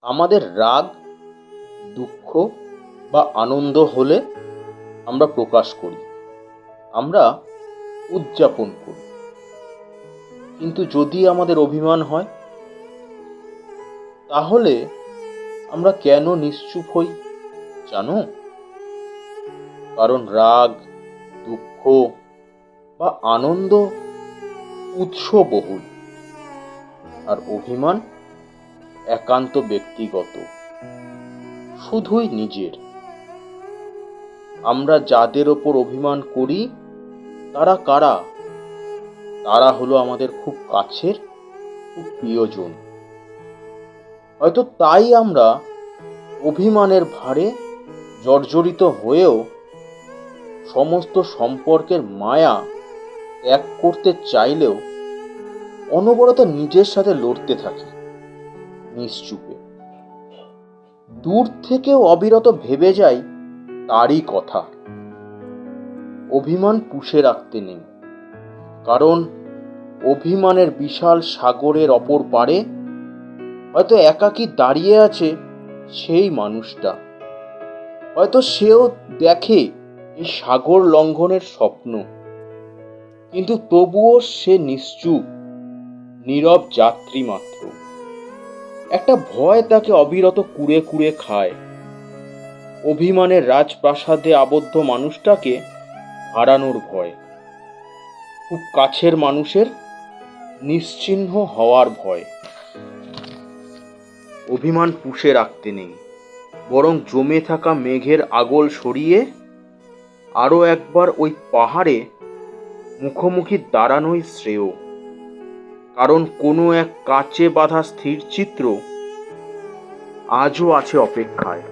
আমাদের রাগ, দুঃখ বা আনন্দ হলে আমরা প্রকাশ করি, আমরা উদযাপন করি। কিন্তু যদি আমাদের অভিমান হয়, তাহলে আমরা কেন নিশ্চুপ হই জানো? কারণ রাগ, দুঃখ বা আনন্দ উৎসবহুল, আর অভিমান একান্ত ব্যক্তিগত, শুধুই নিজের। আমরা যাদের ওপর অভিমান করি তারা কারা? তারা হলো আমাদের খুব কাছের, খুব প্রিয়জন। হয়তো তাই আমরা অভিমানের ভারে জর্জরিত হয়েও সমস্ত সম্পর্কের মায়া ত্যাগ করতে চাইলেও অনবরত নিজের সাথে লড়তে থাকি, নিশ্চুপে। দূর থেকেও অবিরত ভেবে যাই তারই কথা। অভিমান পুষে রাখতে নেই, কারণ অভিমানের বিশাল সাগরের অপর পারে হয়তো একাকী দাঁড়িয়ে আছে সেই মানুষটা। হয়তো সেও দেখে এই সাগর লঙ্ঘনের স্বপ্ন, কিন্তু তবুও সে নিশ্চুপ, নীরব যাত্রী মাত্র। একটা ভয় তাকে অবিরত কুড়ে কুড়ে খায়। অভিমানের রাজপ্রাসাদে আবদ্ধ মানুষটাকে হারানোর ভয়, খুব কাছের মানুষের নিশ্চিহ্ন হওয়ার ভয়। অভিমান পুষে রাখতে নেই, বরং জমে থাকা মেঘের আগল সরিয়ে আরো একবার ওই পাহাড়ে মুখোমুখি দাঁড়ানোই শ্রেয়। কারণ কোনো এক কাচে বাঁধা স্থির চিত্র আজও আছে অপেক্ষায়।